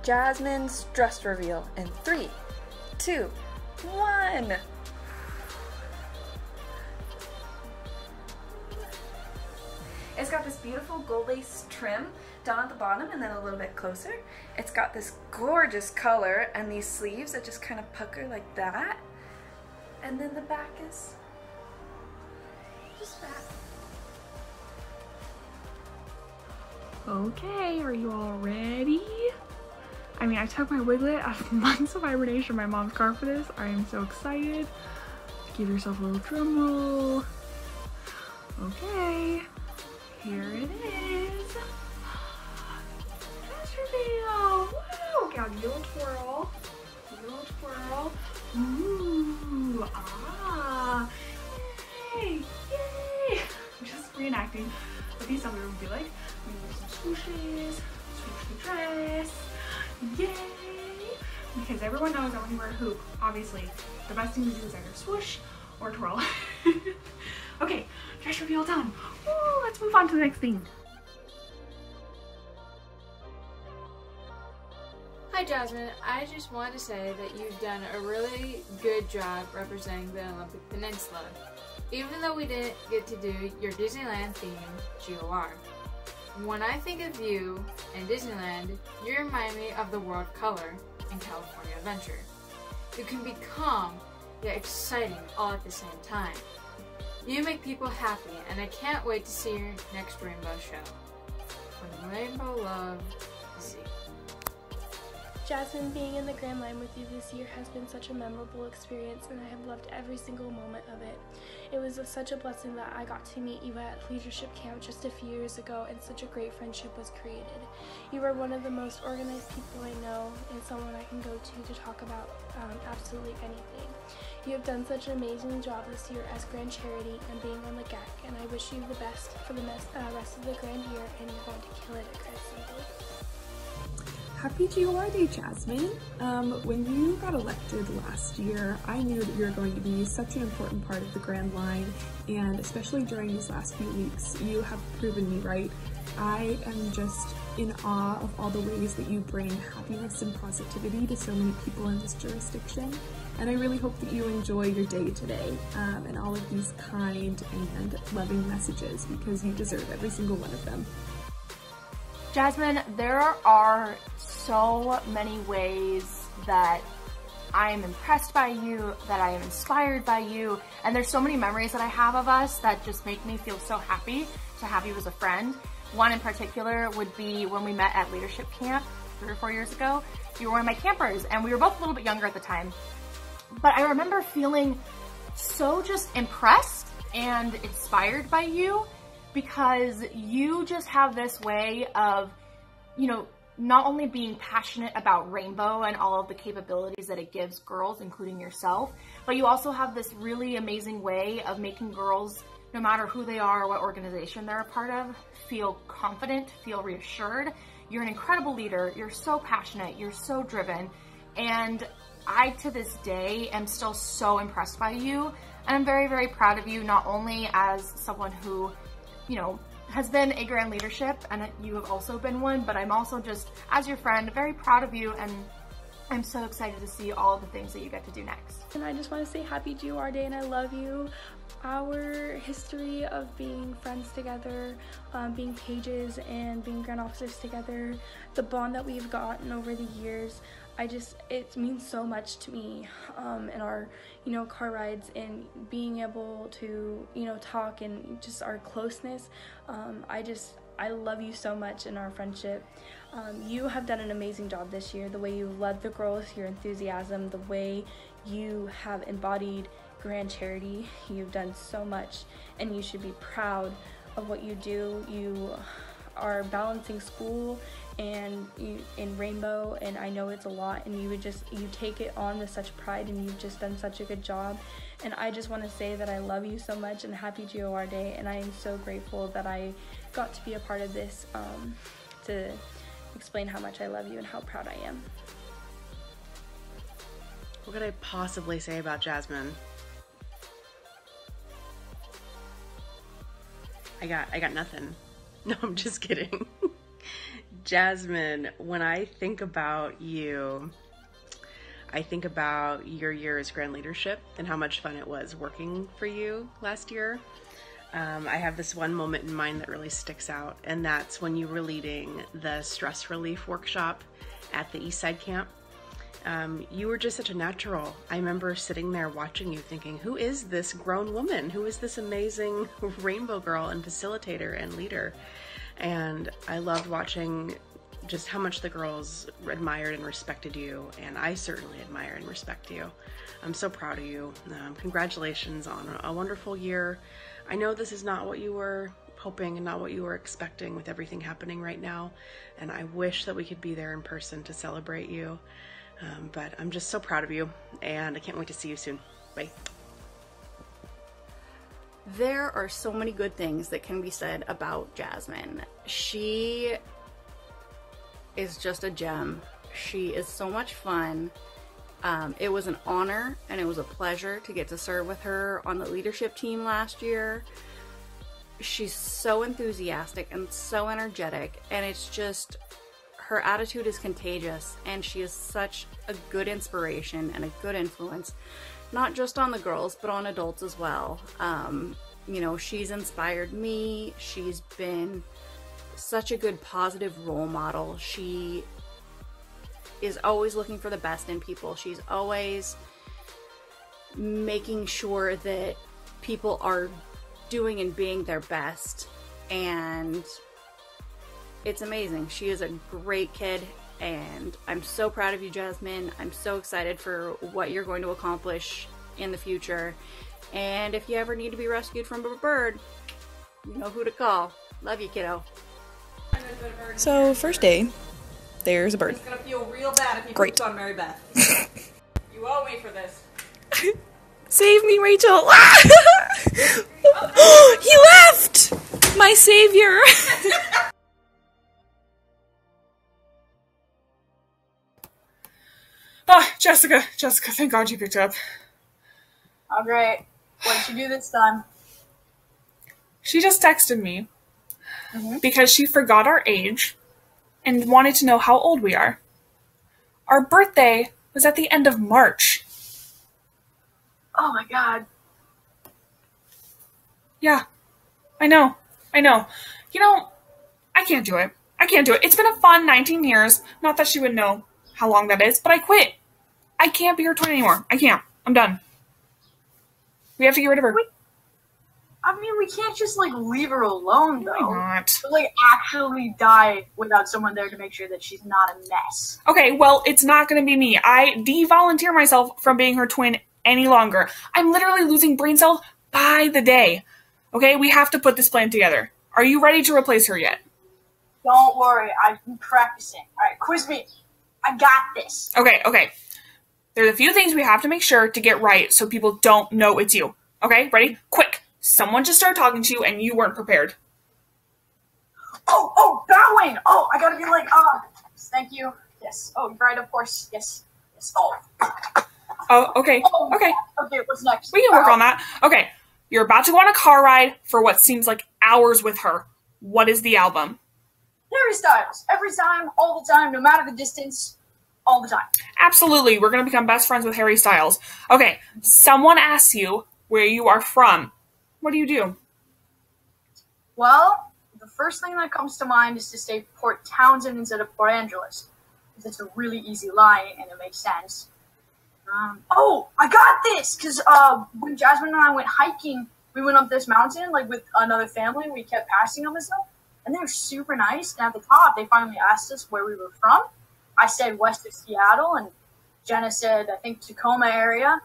Jasmine's dress reveal in 3, 2, 1. It's got this beautiful gold lace trim down at the bottom and then a little bit closer. It's got this gorgeous color and these sleeves that just kind of pucker like that. And then the back is just that. Okay, are you all ready? I mean, I took my wiglet after months of hibernation from my mom's car for this. I am so excited. Give yourself a little drum roll. Okay, here it is. Dress reveal. Woo! Okay, I'll give you a little twirl. Give you a little twirl. Ooh, ah. Yay, yay. I'm just reenacting what these summer would be like. We do some swooshes, swoosh the dress. Yay! Because everyone knows that when you wear a hoop, obviously, the best thing to do is either swoosh or twirl. Okay, dress reveal done. Woo, let's move on to the next thing. Hi Jasmine, I just wanted to say that you've done a really good job representing the Olympic Peninsula, even though we didn't get to do your Disneyland theme, GOR. When I think of you and Disneyland, you remind me of the World Color and California Adventure. You can be calm, yet exciting all at the same time. You make people happy, and I can't wait to see your next rainbow show. When rainbow love, Z. Jasmine, being in the Grand Line with you this year has been such a memorable experience, and I have loved every single moment of it. It was such a blessing that I got to meet you at leadership camp just a few years ago, and such a great friendship was created. You are one of the most organized people I know, and someone I can go to talk about absolutely anything. You have done such an amazing job this year as Grand Charity and being on the GAC, and I wish you the best for the rest of the grand year, and you're going to kill it at Grand Assembly. Happy GOR Day, Jasmine. When you got elected last year, I knew that you were going to be such an important part of the Grand Line, and especially during these last few weeks, you have proven me right. I am just in awe of all the ways that you bring happiness and positivity to so many people in this jurisdiction, and I really hope that you enjoy your day today and all of these kind and loving messages, because you deserve every single one of them. Jasmine, there are so many ways that I am impressed by you, that I am inspired by you, and there's so many memories that I have of us that just make me feel so happy to have you as a friend. One in particular would be when we met at leadership camp 3 or 4 years ago. You were one of my campers, and we were both a little bit younger at the time. But I remember feeling so just impressed and inspired by you, because you just have this way of, you know, not only being passionate about rainbow and all of the capabilities that it gives girls, including yourself, but you also have this really amazing way of making girls, no matter who they are or what organization they're a part of, feel confident, feel reassured. You're an incredible leader. You're so passionate. You're so driven. And I, to this day, am still so impressed by you. And I'm very, very proud of you, not only as someone who, you know, has been a grand leadership, and you have also been one, but I'm also just, as your friend, very proud of you, and I'm so excited to see all of the things that you get to do next. And I just want to say happy GOR Day, and I love you. Our history of being friends together, being pages and being grand officers together, the bond that we've gotten over the years, it means so much to me, in our, you know, car rides and being able to, you know, talk and just our closeness. I love you so much in our friendship. You have done an amazing job this year, the way you led the girls, your enthusiasm, the way you have embodied Grand Charity. You've done so much, and you should be proud of what you do. You are balancing school and in rainbow, and I know it's a lot, and you take it on with such pride, and you've just done such a good job. And I just want to say that I love you so much, and happy GOR Day, and I am so grateful that I got to be a part of this, to explain how much I love you and how proud I am. What could I possibly say about Jasmine? I got nothing. No, I'm just kidding. Jasmine, when I think about you, I think about your year as Grand Leadership and how much fun it was working for you last year. I have this one moment in mind that really sticks out, and that's when you were leading the stress relief workshop at the Eastside Camp. You were just such a natural. I remember sitting there watching you thinking, who is this grown woman? Who is this amazing rainbow girl and facilitator and leader? And I loved watching just how much the girls admired and respected you, and I certainly admire and respect you. I'm so proud of you. Congratulations on a wonderful year. I know this is not what you were hoping and not what you were expecting with everything happening right now, and I wish that we could be there in person to celebrate you. But I'm just so proud of you, and I can't wait to see you soon. Bye. There are so many good things that can be said about Jasmine. She is just a gem. She is so much fun. It was an honor and it was a pleasure to get to serve with her on the leadership team last year. She's so enthusiastic and so energetic, and it's just, her attitude is contagious, and she is such a good inspiration and a good influence, not just on the girls, but on adults as well. You know, she's inspired me. She's been such a good positive role model. She is always looking for the best in people. She's always making sure that people are doing and being their best, and it's amazing. She is a great kid, and I'm so proud of you, Jasmine. I'm so excited for what you're going to accomplish in the future, and if you ever need to be rescued from a bird, you know who to call. Love you, kiddo. So, first day, there's a bird. It's gonna feel real bad if you Great. pooped on Mary Beth. You owe me for this. Save me, Rachel! He left! My savior! Jessica, thank God you picked up. Oh, great. What did she do this time? She just texted me because she forgot our age and wanted to know how old we are. Our birthday was at the end of March. Oh my God. Yeah, I know. You know, I can't do it. It's been a fun 19 years. Not that she would know how long that is, but I quit. I can't be her twin anymore. I can't. I'm done. We have to get rid of her. I mean, we can't just, like, leave her alone, though. Why not? But, like, actually die without someone there to make sure that she's not a mess. Okay, well, it's not going to be me. I de-volunteer myself from being her twin any longer. I'm literally losing brain cells by the day. Okay, we have to put this plan together. Are you ready to replace her yet? Don't worry, I've been practicing. Alright, quiz me. I got this. Okay. There's a few things we have to make sure to get right so people don't know it's you. Okay, ready? Quick! Someone just started talking to you and you weren't prepared. Oh, bowing! Oh, I gotta be like, thank you. Yes. Oh, right, of course. Yes. Oh, okay. Okay, what's next? we can work on that. Okay, you're about to go on a car ride for what seems like hours with her. What is the album? Harry Styles. Every time, all the time, no matter the distance, all the time. Absolutely, we're going to become best friends with Harry Styles. Okay, someone asks you where you are from. What do you do? Well, the first thing that comes to mind is to say Port Townsend instead of Port Angeles. Because it's a really easy lie, and it makes sense. Oh, I got this! Because when Jasmine and I went hiking, we went up this mountain, like, with another family. We kept passing them and stuff. And they were super nice. And at the top, they finally asked us where we were from. I said west of Seattle, and Jenna said, I think, Tacoma area.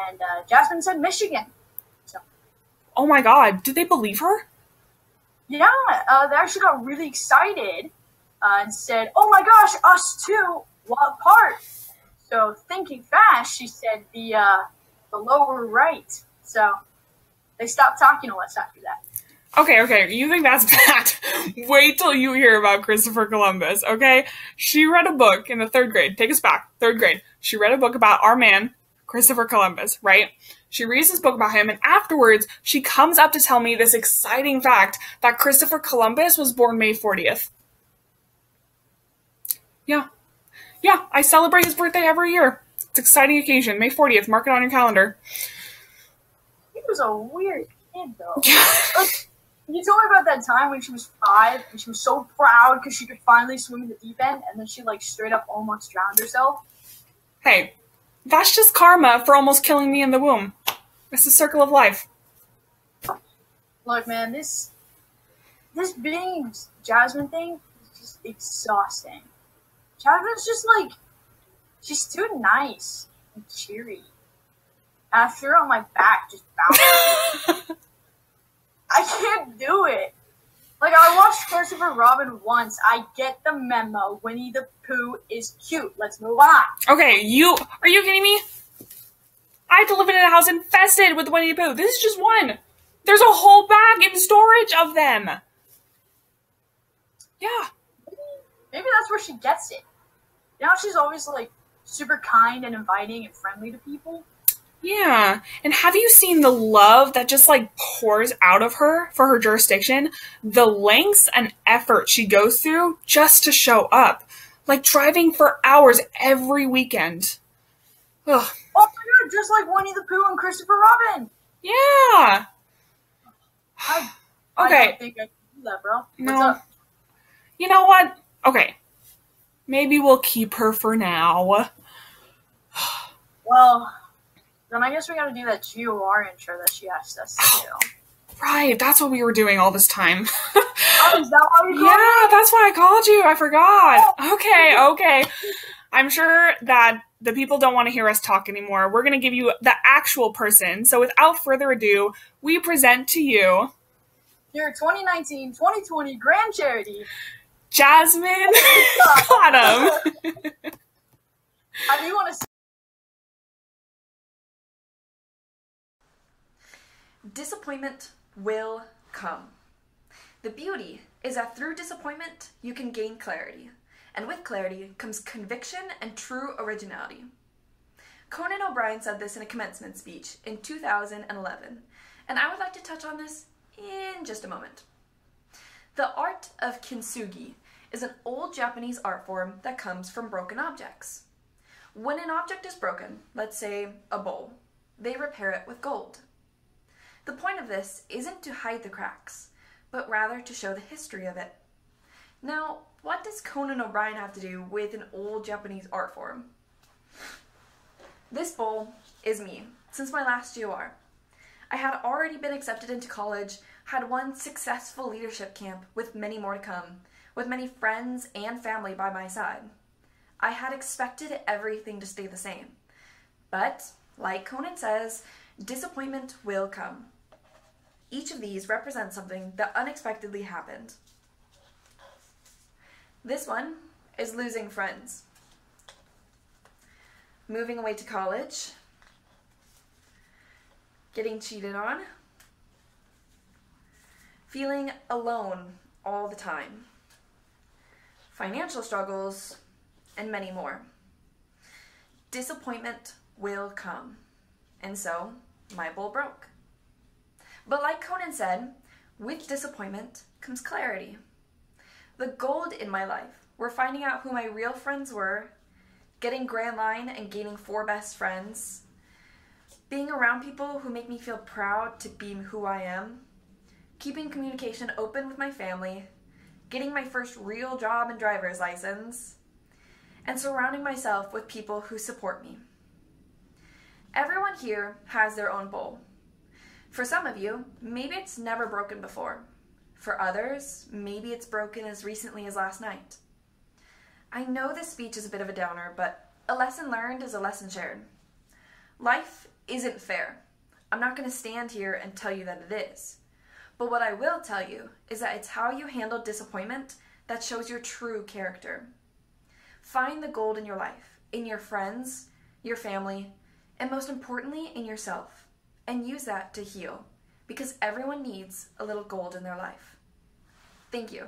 And Jasmine said Michigan. So. Oh my God, did they believe her? Yeah, they actually got really excited and said, oh my gosh, us too, what part? So thinking fast, she said the lower right. So they stopped talking to us after that. Okay, you think that's bad? Wait till you hear about Christopher Columbus, okay? She read a book in the 3rd grade. Take us back. 3rd grade. She read a book about our man, Christopher Columbus, right? She reads this book about him, and afterwards, she comes up to tell me this exciting fact that Christopher Columbus was born May 40th. Yeah. Yeah, I celebrate his birthday every year. It's an exciting occasion. May 40th. Mark it on your calendar. He was a weird kid, though. Like, you told me about that time when she was 5 and she was so proud because she could finally swim in the deep end, and then she like straight up almost drowned herself. Hey, that's just karma for almost killing me in the womb. It's the circle of life. Look, man, this being Jasmine thing is just exhausting. Jasmine's just like, she's too nice and cheery. And I feel her on my back just bouncing. I can't do it. Like, I watched Christopher Robin once. I get the memo. Winnie the Pooh is cute. Let's move on. Okay, are you kidding me? I have to live in a house infested with Winnie the Pooh. This is just one. There's a whole bag in storage of them. Yeah. Maybe that's where she gets it. You know, she's always like super kind and inviting and friendly to people. Yeah. And have you seen the love that just like pours out of her for her jurisdiction? The lengths and effort she goes through just to show up. Like driving for hours every weekend. Ugh. Oh my god, just like Winnie the Pooh and Christopher Robin. Yeah. I Okay. don't think I can do that, bro. No. What's up? You know what? Okay. Maybe we'll keep her for now. Well, then I guess we gotta do that GOR intro that she asked us to do. Right, that's what we were doing all this time. Oh, is that why you called Yeah, me? that's why I called you. I forgot. Okay. I'm sure that the people don't want to hear us talk anymore. We're going to give you the actual person. So without further ado, we present to you Your 2019-2020 Grand Charity, Jasmine Bottom. How do you want to Disappointment will come. The beauty is that through disappointment, you can gain clarity. And with clarity comes conviction and true originality. Conan O'Brien said this in a commencement speech in 2011, and I would like to touch on this in just a moment. The art of kintsugi is an old Japanese art form that comes from broken objects. When an object is broken, let's say a bowl, they repair it with gold. The point of this isn't to hide the cracks, but rather to show the history of it. Now, what does Conan O'Brien have to do with an old Japanese art form? This bowl is me, since my last GOR. I had already been accepted into college, had one successful leadership camp with many more to come, with many friends and family by my side. I had expected everything to stay the same. But, like Conan says, disappointment will come. Each of these represents something that unexpectedly happened. This one is losing friends, moving away to college, getting cheated on, feeling alone all the time, financial struggles, and many more. Disappointment will come, and so my bowl broke. But like Conan said, with disappointment comes clarity. The gold in my life were finding out who my real friends were, getting Grand Line and gaining 4 best friends, being around people who make me feel proud to be who I am, keeping communication open with my family, getting my first real job and driver's license, and surrounding myself with people who support me. Everyone here has their own bowl. For some of you, maybe it's never broken before. For others, maybe it's broken as recently as last night. I know this speech is a bit of a downer, but a lesson learned is a lesson shared. Life isn't fair. I'm not going to stand here and tell you that it is. But what I will tell you is that it's how you handle disappointment that shows your true character. Find the gold in your life, in your friends, your family, and most importantly, in yourself, and use that to heal, because everyone needs a little gold in their life. Thank you.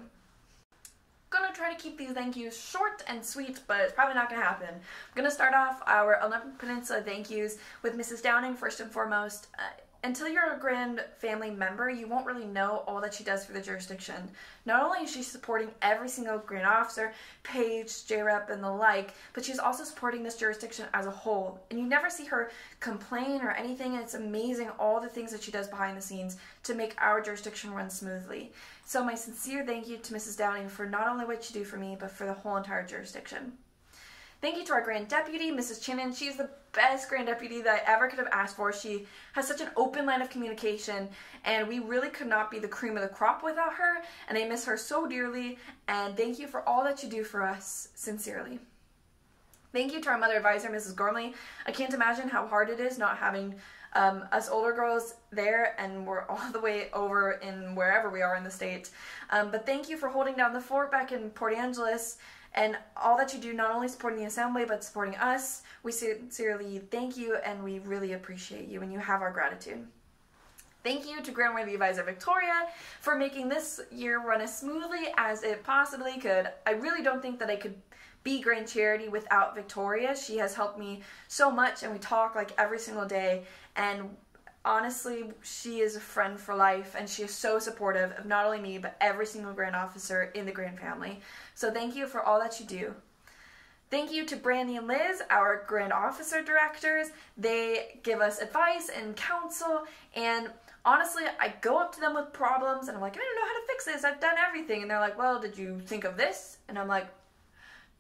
Gonna try to keep these thank yous short and sweet, but it's probably not gonna happen. I'm gonna start off our 11 Peninsula thank yous with Mrs. Downing first and foremost. until you're a Grand family member, you won't really know all that she does for the jurisdiction. Not only is she supporting every single Grand Officer, page, JREP, and the like, but she's also supporting this jurisdiction as a whole. And you never see her complain or anything, and it's amazing all the things that she does behind the scenes to make our jurisdiction run smoothly. So my sincere thank you to Mrs. Downing for not only what you do for me, but for the whole entire jurisdiction. Thank you to our Grand Deputy, Mrs. Chinen. She's the best Grand Deputy that I ever could have asked for. She has such an open line of communication, and we really could not be the cream of the crop without her, and I miss her so dearly, and thank you for all that you do for us, sincerely. Thank you to our Mother Advisor, Mrs. Gormley. I can't imagine how hard it is not having us older girls there, and we're all the way over in wherever we are in the state. But thank you for holding down the fort back in Port Angeles, and all that you do, not only supporting the Assembly, but supporting us. We sincerely thank you, and we really appreciate you, and you have our gratitude. Thank you to Grand Worthy Advisor Victoria for making this year run as smoothly as it possibly could. I really don't think that I could be Grand Charity without Victoria. She has helped me so much, and we talk like every single day, and honestly, she is a friend for life, and she is so supportive of not only me, but every single Grand Officer in the Grand family. So thank you for all that you do. Thank you to Brandy and Liz, our Grand Officer Directors. They give us advice and counsel, and honestly, I go up to them with problems, and I'm like, I don't know how to fix this. I've done everything. And they're like, well, did you think of this? And I'm like,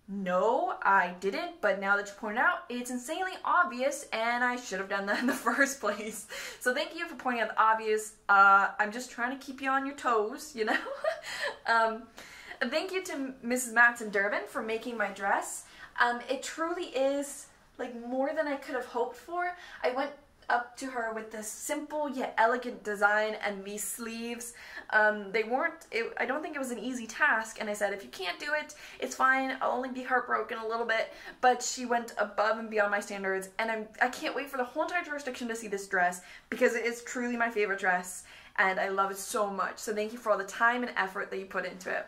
no, I didn't, but now that you pointed out, it's insanely obvious, and I should have done that in the first place. So thank you for pointing out the obvious. I'm just trying to keep you on your toes, you know? Thank you to Mrs. Matson Durbin for making my dress. It truly is like more than I could have hoped for. I went up to her with this simple yet elegant design and these sleeves. I don't think it was an easy task, and I said, if you can't do it, it's fine, I'll only be heartbroken a little bit, but she went above and beyond my standards, and I can't wait for the whole entire jurisdiction to see this dress, because it is truly my favorite dress, and I love it so much. So thank you for all the time and effort that you put into it.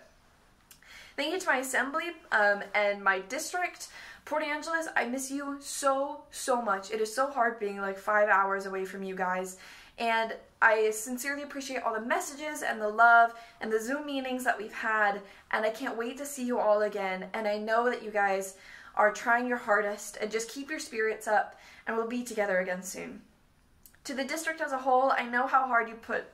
Thank you to my assembly and my district. Port Angeles, I miss you so, so much. It is so hard being like 5 hours away from you guys. And I sincerely appreciate all the messages and the love and the Zoom meetings that we've had. And I can't wait to see you all again. And I know that you guys are trying your hardest, and just keep your spirits up, and we'll be together again soon. To the district as a whole, I know how hard you put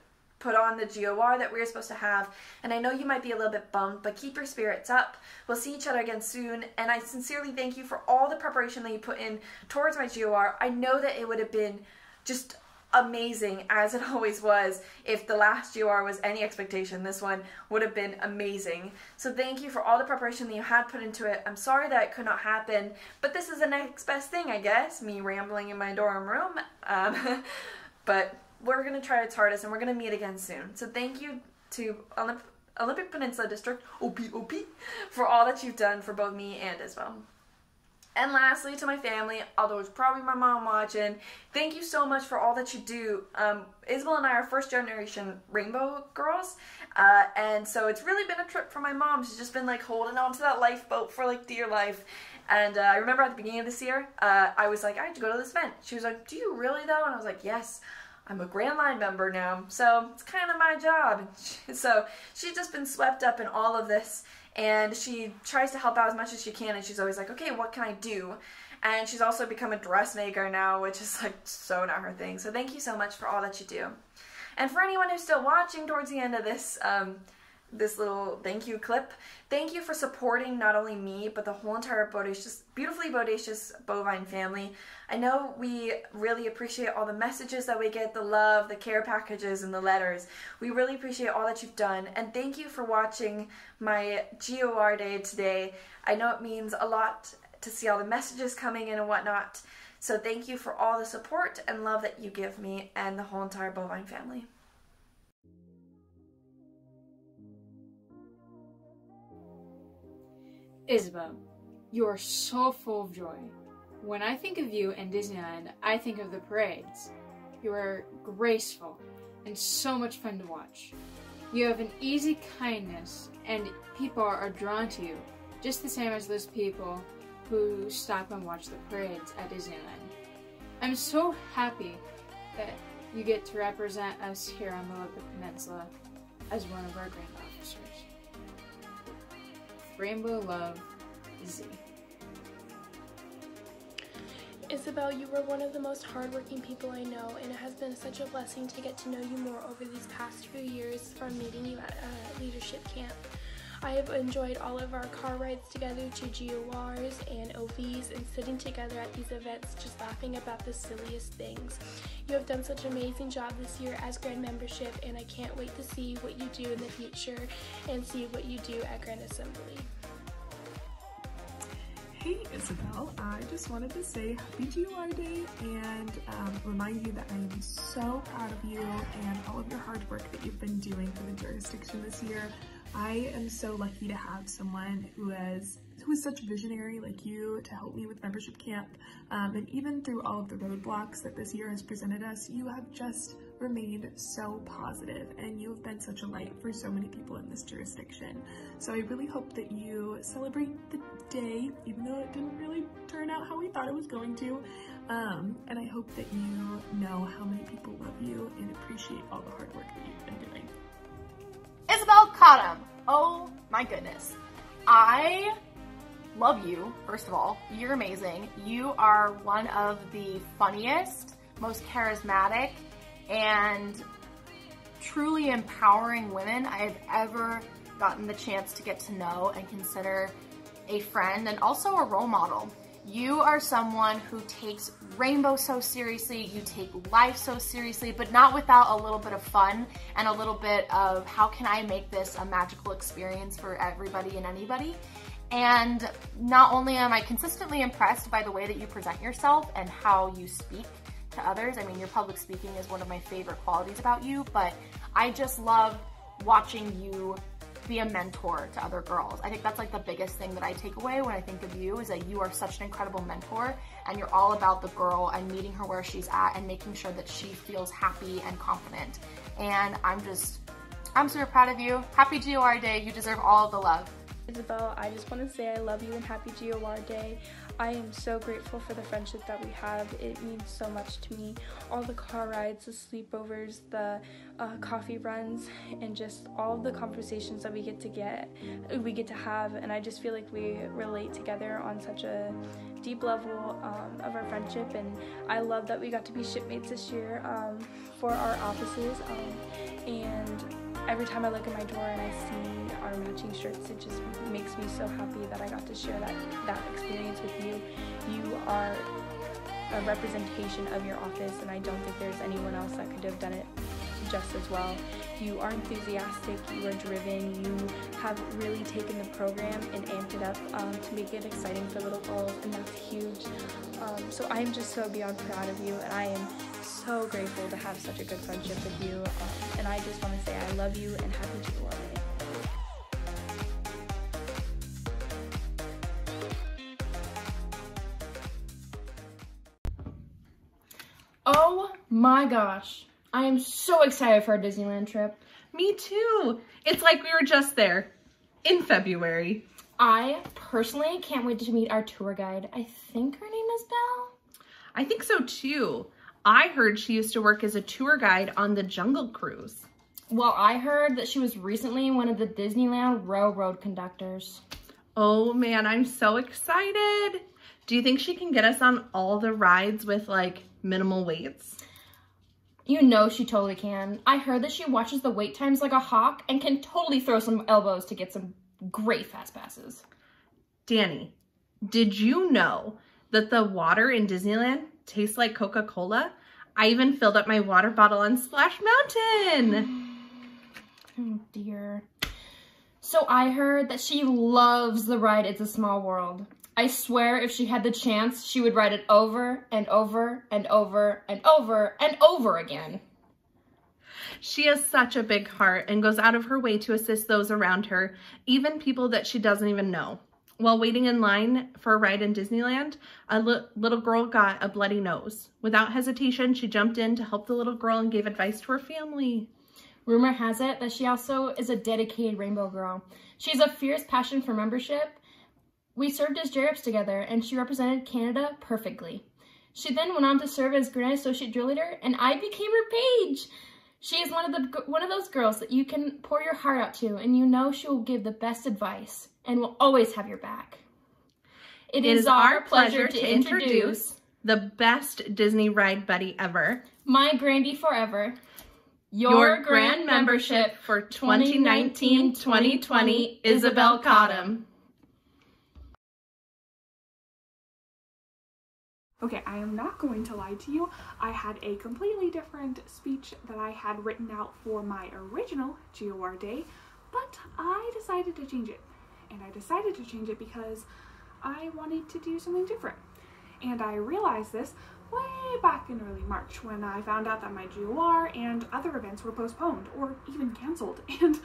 on the GOR that we were supposed to have, and I know you might be a little bit bummed, but keep your spirits up. We'll see each other again soon, and I sincerely thank you for all the preparation that you put in towards my GOR. I know that it would have been just amazing, as it always was. If the last GOR was any expectation, this one would have been amazing. So thank you for all the preparation that you had put into it. I'm sorry that it could not happen, but this is the next best thing, I guess, me rambling in my dorm room. But we're going to try its hardest, and we're going to meet again soon. So thank you to Olympic Peninsula District, OP, for all that you've done for both me and Isabel. And lastly, to my family, although it's probably my mom watching, thank you so much for all that you do. Isabel and I are first generation Rainbow girls, and so it's really been a trip for my mom. She's just been like holding on to that lifeboat for like dear life. And I remember at the beginning of this year, I was like, I have to go to this event. She was like, do you really though? And I was like, yes. I'm a Grand Line member now, so it's kind of my job. So she's just been swept up in all of this, and she tries to help out as much as she can, and she's always like, okay, what can I do? And she's also become a dressmaker now, which is like so not her thing. So thank you so much for all that you do. And for anyone who's still watching towards the end of this this little thank you clip, thank you for supporting not only me, but the whole entire beautifully bodacious bovine family. I know we really appreciate all the messages that we get, the love, the care packages, and the letters. We really appreciate all that you've done, and thank you for watching my GOR day today. I know it means a lot to see all the messages coming in and whatnot, so thank you for all the support and love that you give me and the whole entire bovine family. Isabel, you are so full of joy. When I think of you in Disneyland, I think of the parades. You are graceful and so much fun to watch. You have an easy kindness, and people are drawn to you, just the same as those people who stop and watch the parades at Disneyland. I'm so happy that you get to represent us here on the Olympic Peninsula as one of our grand officers. Rainbow love, Z. Isabel, you were one of the most hardworking people I know, and it has been such a blessing to get to know you more over these past few years from meeting you at leadership camp. I have enjoyed all of our car rides together to GORs and OVs and sitting together at these events just laughing about the silliest things. You have done such an amazing job this year as Grand membership, and I can't wait to see what you do in the future and see what you do at Grand Assembly. Hey Isabel, I just wanted to say happy GOR Day and remind you that I am so proud of you and all of your hard work that you've been doing for the jurisdiction this year. I am so lucky to have someone who is such a visionary like you to help me with membership camp, and even through all of the roadblocks that this year has presented us, you have just remained so positive and you have been such a light for so many people in this jurisdiction. So I really hope that you celebrate the day, even though it didn't really turn out how we thought it was going to, and I hope that you know how many people love you and appreciate all the hard work that you've been doing. Isabel Cottom. Oh my goodness. I love you, first of all. You're amazing. You are one of the funniest, most charismatic, and truly empowering women I've ever gotten the chance to get to know and consider a friend and also a role model. You are someone who takes Rainbow so seriously, you take life so seriously, but not without a little bit of fun and a little bit of how can I make this a magical experience for everybody and anybody. And not only am I consistently impressed by the way that you present yourself and how you speak to others, I mean, your public speaking is one of my favorite qualities about you, but I just love watching you be a mentor to other girls. I think that's like the biggest thing that I take away when I think of you, is that you are such an incredible mentor and you're all about the girl and meeting her where she's at and making sure that she feels happy and confident. And I'm super proud of you. Happy GOR Day. You deserve all of the love. Isabel, I just want to say I love you and happy GOR Day. I am so grateful for the friendship that we have. It means so much to me. All the car rides, the sleepovers, the coffee runs, and just all of the conversations that we get to have, and I just feel like we relate together on such a deep level of our friendship, and I love that we got to be shipmates this year for our offices, and every time I look at my drawer and I see our matching shirts, it just makes me so happy that I got to share that experience with you. You are a representation of your office, and I don't think there's anyone else that could have done it just as well. You are enthusiastic, you are driven, you have really taken the program and amped it up to make it exciting for little girls, and that's huge. So I am just so beyond proud of you, and I am so grateful to have such a good friendship with you, and I just want to say I love you and happy GOR Day. Oh my gosh. I am so excited for our Disneyland trip. Me too. It's like we were just there in February. I personally can't wait to meet our tour guide. I think her name is Belle. I think so too. I heard she used to work as a tour guide on the Jungle Cruise. Well, I heard that she was recently one of the Disneyland Railroad conductors. Oh man, I'm so excited. Do you think she can get us on all the rides with like minimal waits? You know she totally can. I heard that she watches the wait times like a hawk and can totally throw some elbows to get some great fast passes. Danny, did you know that the water in Disneyland tastes like Coca-Cola? I even filled up my water bottle on Splash Mountain. Oh dear. So I heard that she loves the ride It's a Small World. I swear if she had the chance, she would ride it over and over and over and over and over again. She has such a big heart and goes out of her way to assist those around her, even people that she doesn't even know. While waiting in line for a ride in Disneyland, a little girl got a bloody nose. Without hesitation, she jumped in to help the little girl and gave advice to her family. Rumor has it that she also is a dedicated Rainbow girl. She has a fierce passion for membership. We served as JRIPs together, and she represented Canada perfectly. She then went on to serve as Grand Associate Drill Leader, and I became her page. She is one of those girls that you can pour your heart out to, and you know she will give the best advice and will always have your back. It is our pleasure to introduce the best Disney ride buddy ever, my Grandie forever, your grand membership for 2019-2020, Isabel Cottom. Okay, I am not going to lie to you. I had a completely different speech that I had written out for my original GOR day, but I decided to change it. And I decided to change it because I wanted to do something different. And I realized this way back in early March when I found out that my GOR and other events were postponed or even canceled. And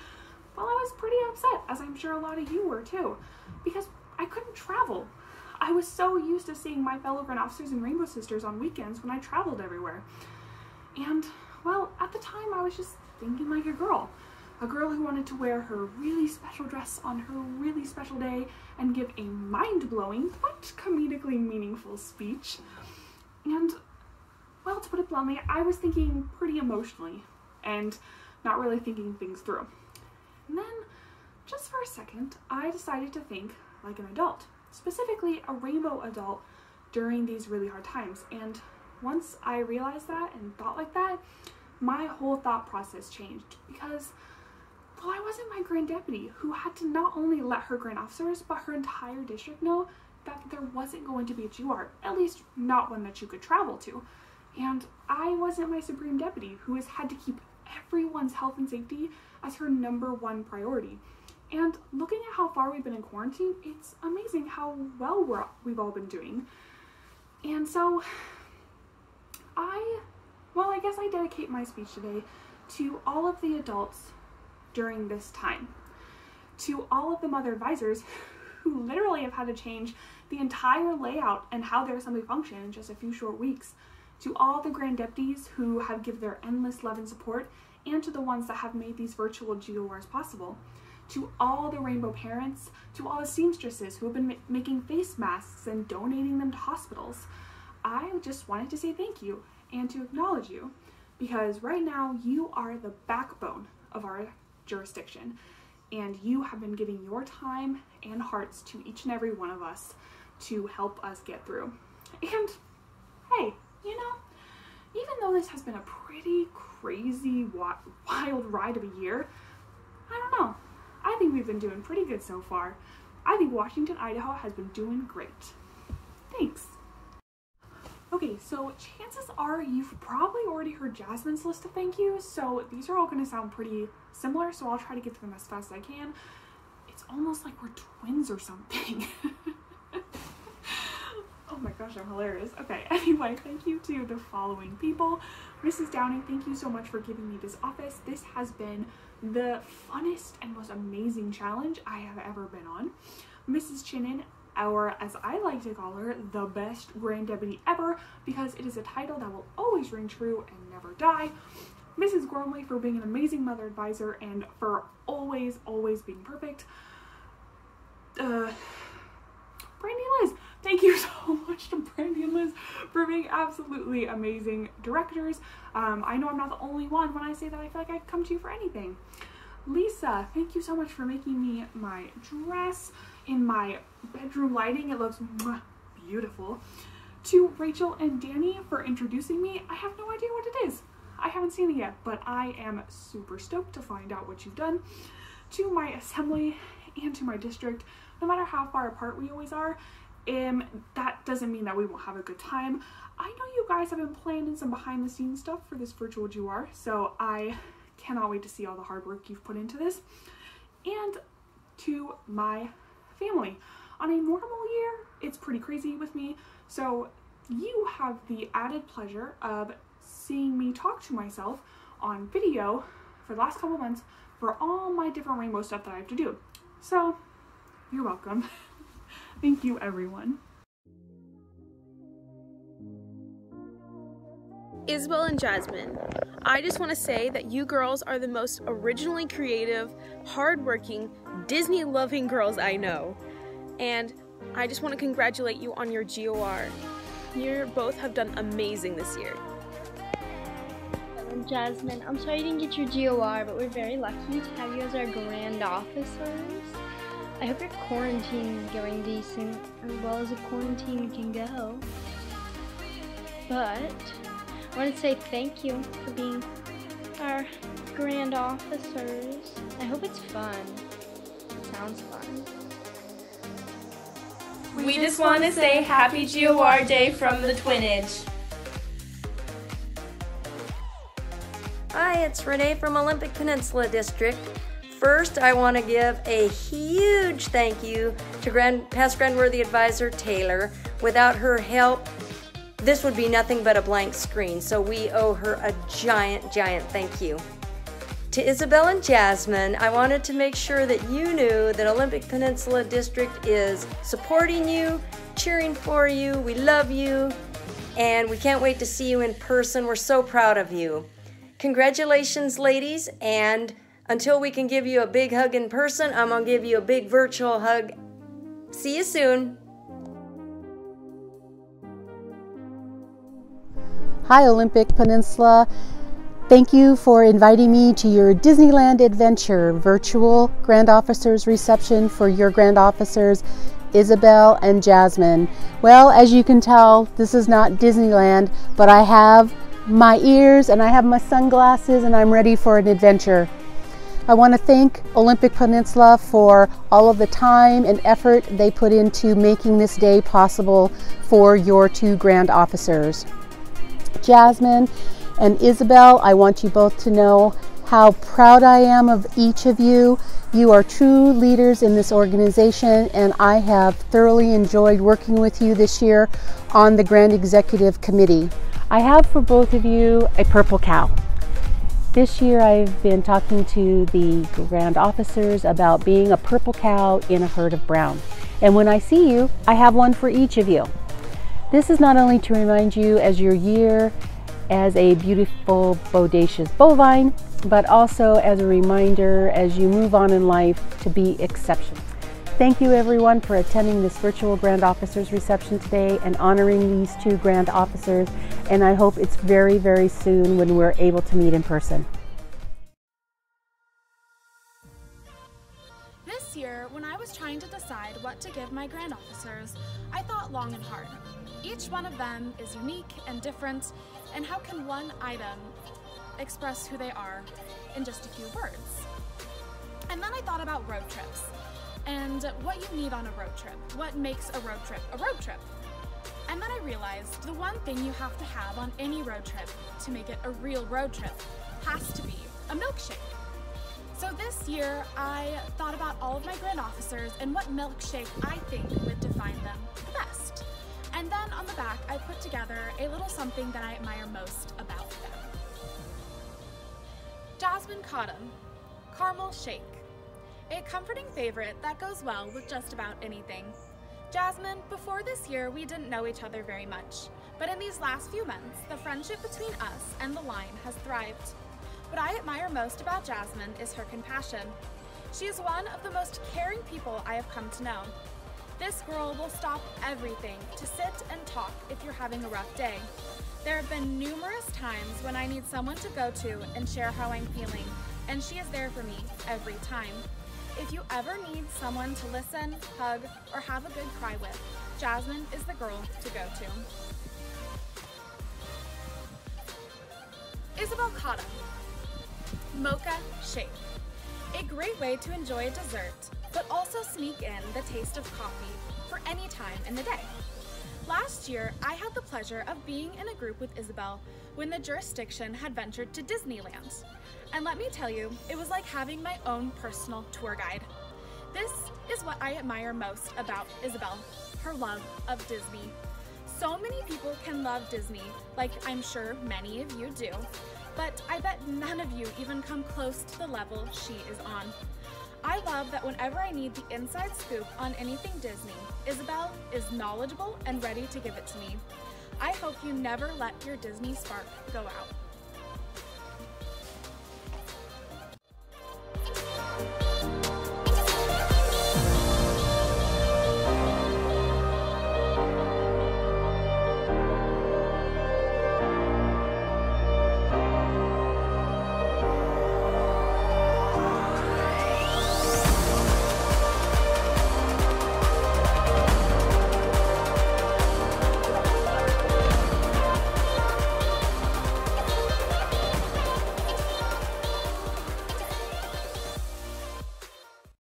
well, I was pretty upset, as I'm sure a lot of you were too, because I couldn't travel. I was so used to seeing my fellow Grand Officers and Rainbow Sisters on weekends when I traveled everywhere. And, well, at the time I was just thinking like a girl who wanted to wear her really special dress on her really special day and give a mind-blowing but comedically meaningful speech. And, well, to put it bluntly, I was thinking pretty emotionally and not really thinking things through. And then, just for a second, I decided to think like an adult. Specifically a rainbow adult during these really hard times. And once I realized that and thought like that, my whole thought process changed, because well, I wasn't my grand deputy who had to not only let her grand officers but her entire district know that there wasn't going to be a GOR, at least not one that you could travel to. And I wasn't my supreme deputy who has had to keep everyone's health and safety as her #1 priority. And looking at how far we've been in quarantine, it's amazing how well we've all been doing. And so I guess I dedicate my speech today to all of the adults during this time. To all of the mother advisors who literally have had to change the entire layout and how their assembly function in just a few short weeks. To all the grand deputies who have given their endless love and support, and to the ones that have made these virtual GORs possible. To all the rainbow parents, to all the seamstresses who have been making face masks and donating them to hospitals. I just wanted to say thank you and to acknowledge you, because right now you are the backbone of our jurisdiction, and you have been giving your time and hearts to each and every one of us to help us get through. And hey, you know, even though this has been a pretty crazy, wild ride of a year, I don't know. I think we've been doing pretty good so far. I think Washington, Idaho has been doing great. Thanks. Okay, so chances are you've probably already heard Jasmine's list of thank yous, so these are all going to sound pretty similar, so I'll try to get to them as fast as I can. It's almost like we're twins or something. Oh my gosh, I'm hilarious. Okay, anyway, thank you to the following people. Mrs. Downing, thank you so much for giving me this office. This has been the funnest and most amazing challenge I have ever been on. Mrs. Chinen, or as I like to call her, the best grand deputy ever, because it is a title that will always ring true and never die. Mrs. Gormley for being an amazing mother advisor and for always being perfect. Brandy and Liz, thank you so much to Brandy and Liz for being absolutely amazing directors. I know I'm not the only one when I say that I feel like I come to you for anything. Lisa, thank you so much for making me my dress in my bedroom lighting. It looks beautiful. To Rachel and Danny for introducing me. I have no idea what it is. I haven't seen it yet, but I am super stoked to find out what you've done. To my assembly and to my district, no matter how far apart we always are, that doesn't mean that we won't have a good time. I know you guys have been planning some behind the scenes stuff for this virtual GOR, so I cannot wait to see all the hard work you've put into this. And to my family. On a normal year, it's pretty crazy with me, so you have the added pleasure of seeing me talk to myself on video for the last couple months for all my different rainbow stuff that I have to do. So, you're welcome. Thank you, everyone. Isabel and Jasmine, I just want to say that you girls are the most originally creative, hardworking, Disney-loving girls I know. And I just want to congratulate you on your GOR. You both have done amazing this year. Jasmine, I'm sorry you didn't get your GOR, but we're very lucky to have you as our grand officers. I hope your quarantine is going decent, as well as a quarantine can go. But I want to say thank you for being our grand officers. I hope it's fun. Sounds fun. We just want to say Happy GOR Day from the Twinnage. Hi, it's Rene from Olympic Peninsula District. First, I want to give a huge thank you to past Grandworthy Advisor Taylor. Without her help, this would be nothing but a blank screen, so we owe her a giant, giant thank you. To Isabel and Jasmine, I wanted to make sure that you knew that Olympic Peninsula District is supporting you, cheering for you, we love you, and we can't wait to see you in person. We're so proud of you. Congratulations, ladies, and until we can give you a big hug in person, I'm going to give you a big virtual hug. See you soon. Hi, Olympic Peninsula. Thank you for inviting me to your Disneyland Adventure virtual Grand Officers reception for your Grand Officers, Isabel and Jasmine. Well, as you can tell, this is not Disneyland, but I have my ears and I have my sunglasses and I'm ready for an adventure. I want to thank Olympic Peninsula for all of the time and effort they put into making this day possible for your two Grand Officers. Jasmine and Isabel, I want you both to know how proud I am of each of you. You are true leaders in this organization, and I have thoroughly enjoyed working with you this year on the Grand Executive Committee. I have for both of you a purple cow. This year I've been talking to the Grand Officers about being a purple cow in a herd of brown. And when I see you, I have one for each of you. This is not only to remind you as your year as a beautiful Bodacious bovine, but also as a reminder as you move on in life to be exceptional. Thank you everyone for attending this virtual Grand Officers reception today and honoring these two Grand Officers, and I hope it's very, very soon when we're able to meet in person. This year, when I was trying to decide what to give my Grand Officers, I thought long and hard. Each one of them is unique and different, and how can one item express who they are in just a few words? And then I thought about road trips and what you need on a road trip. What makes a road trip a road trip? And then I realized the one thing you have to have on any road trip to make it a real road trip has to be a milkshake. So this year I thought about all of my Grand Officers and what milkshake I think would define them the best. And then on the back I put together a little something that I admire most about them. Jasmine Cottom, Caramel Shake. A comforting favorite that goes well with just about anything. Jasmine, before this year we didn't know each other very much, but in these last few months, the friendship between us and the line has thrived. What I admire most about Jasmine is her compassion. She is one of the most caring people I have come to know. This girl will stop everything to sit and talk if you're having a rough day. There have been numerous times when I need someone to go to and share how I'm feeling, and she is there for me every time. If you ever need someone to listen, hug, or have a good cry with, Jasmine is the girl to go to. Isabel Cottom, Mocha Shake. A great way to enjoy a dessert, but also sneak in the taste of coffee for any time in the day. Last year, I had the pleasure of being in a group with Isabel when the jurisdiction had ventured to Disneyland. And let me tell you, it was like having my own personal tour guide. This is what I admire most about Isabel, her love of Disney. So many people can love Disney, like I'm sure many of you do, but I bet none of you even come close to the level she is on. I love that whenever I need the inside scoop on anything Disney, Isabel is knowledgeable and ready to give it to me. I hope you never let your Disney spark go out.